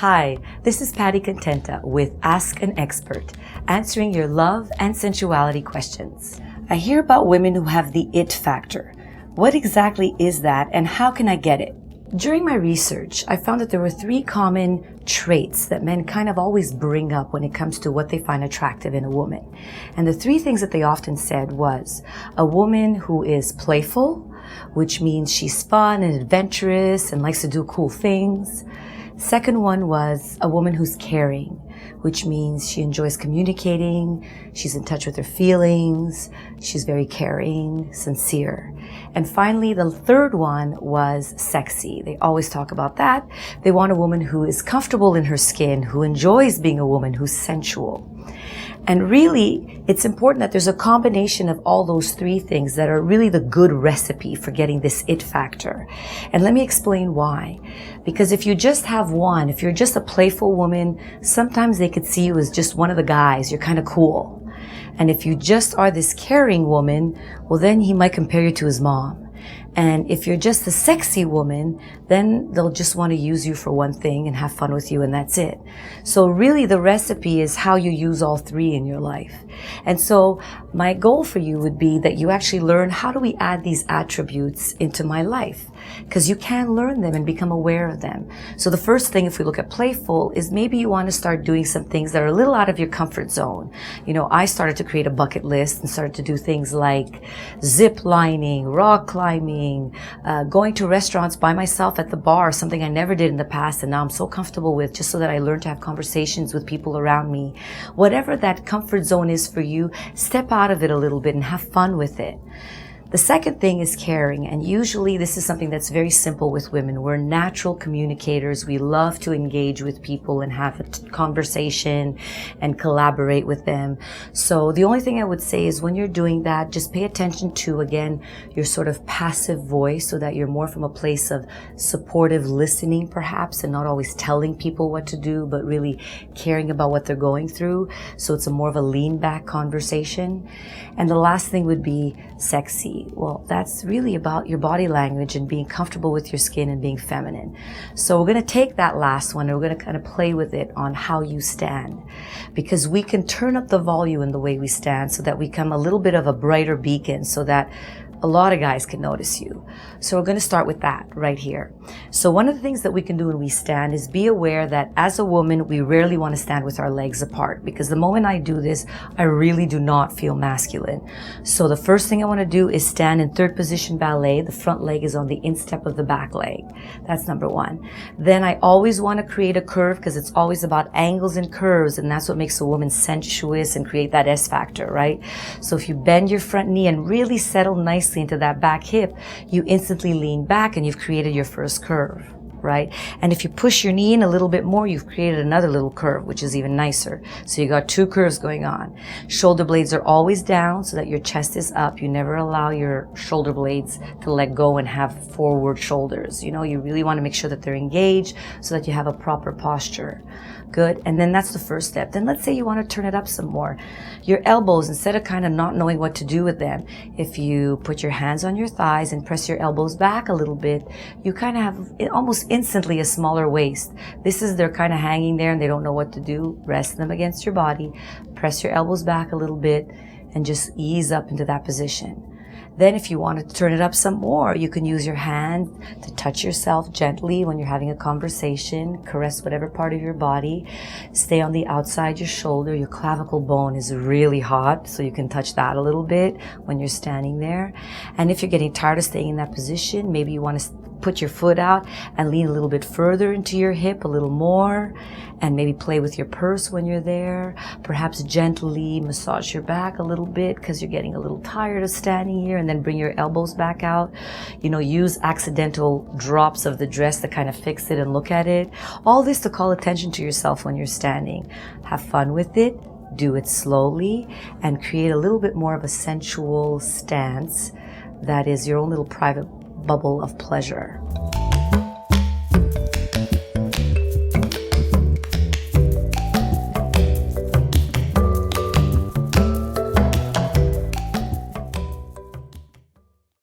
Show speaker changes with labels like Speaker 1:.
Speaker 1: Hi, this is Patty Contenta with Ask an Expert, answering your love and sensuality questions. I hear about women who have the it factor. What exactly is that and how can I get it? During my research, I found that there were 3 common traits that men kind of always bring up when it comes to what they find attractive in a woman. And the 3 things that they often said was a woman who is playful, which means she's fun and adventurous and likes to do cool things. Second one was a woman who's caring, which means she enjoys communicating, she's in touch with her feelings, she's very caring, sincere. And finally, the third one was sexy. They always talk about that. They want a woman who is comfortable in her skin, who enjoys being a woman, who's sensual. And really, it's important that there's a combination of all those 3 things that are really the good recipe for getting this it factor. And let me explain why. Because if you just have one, if you're just a playful woman, sometimes they could see you as just one of the guys. You're kind of cool. And if you just are this caring woman, well, then he might compare you to his mom. And if you're just a sexy woman, then they'll just want to use you for one thing and have fun with you, and that's it. So really the recipe is how you use all 3 in your life. And so my goal for you would be that you actually learn, how do we add these attributes into my life? Because you can learn them and become aware of them. So the first thing, if we look at playful, is maybe you want to start doing some things that are a little out of your comfort zone. You know, I started to create a bucket list and started to do things like zip lining, rock climbing, going to restaurants by myself at the bar, something I never did in the past and now I'm so comfortable with, just so that I learn to have conversations with people around me. Whatever that comfort zone is for you, step out of it a little bit and have fun with it. The second thing is caring, and usually this is something that's very simple with women. We're natural communicators. We love to engage with people and have a conversation and collaborate with them. So the only thing I would say is when you're doing that, just pay attention to, again, your sort of passive voice, so that you're more from a place of supportive listening perhaps, and not always telling people what to do, but really caring about what they're going through. So it's a more of a lean back conversation. And the last thing would be sexy. Well, that's really about your body language and being comfortable with your skin and being feminine. So we're going to take that last one and we're going to kind of play with it on how you stand, because we can turn up the volume in the way we stand so that we become a little bit of a brighter beacon, so that a lot of guys can notice you. So we're going to start with that right here. So one of the things that we can do when we stand is be aware that as a woman, we rarely want to stand with our legs apart, because the moment I do this, I really do not feel masculine. So the first thing I want to do is stand in 3rd position ballet. The front leg is on the instep of the back leg. That's number 1. Then I always want to create a curve, because it's always about angles and curves, and that's what makes a woman sensuous and create that S factor, right? So if you bend your front knee and really settle nicely into that back hip, you instantly lean back and you've created your first curve, right? And if you push your knee in a little bit more, you've created another little curve, which is even nicer. So you got 2 curves going on. Shoulder blades are always down so that your chest is up. You never allow your shoulder blades to let go and have forward shoulders. You know, you really want to make sure that they're engaged so that you have a proper posture. Good. And then that's the first step. Then let's say you want to turn it up some more. Your elbows, instead of kind of not knowing what to do with them, if you put your hands on your thighs and press your elbows back a little bit, you kind of have almost instantly a smaller waist. This is, they're kind of hanging there and they don't know what to do. Rest them against your body, press your elbows back a little bit, and just ease up into that position. Then if you want to turn it up some more, you can use your hand to touch yourself gently when you're having a conversation. Caress whatever part of your body. Stay on the outside your shoulder. Your clavicle bone is really hot, so you can touch that a little bit when you're standing there. And if you're getting tired of staying in that position, maybe you want to put your foot out and lean a little bit further into your hip, a little more, and maybe play with your purse when you're there. Perhaps gently massage your back a little bit because you're getting a little tired of standing here, and then bring your elbows back out. You know, use accidental drops of the dress to kind of fix it and look at it. All this to call attention to yourself when you're standing. Have fun with it. Do it slowly and create a little bit more of a sensual stance that is your own little private bubble of pleasure.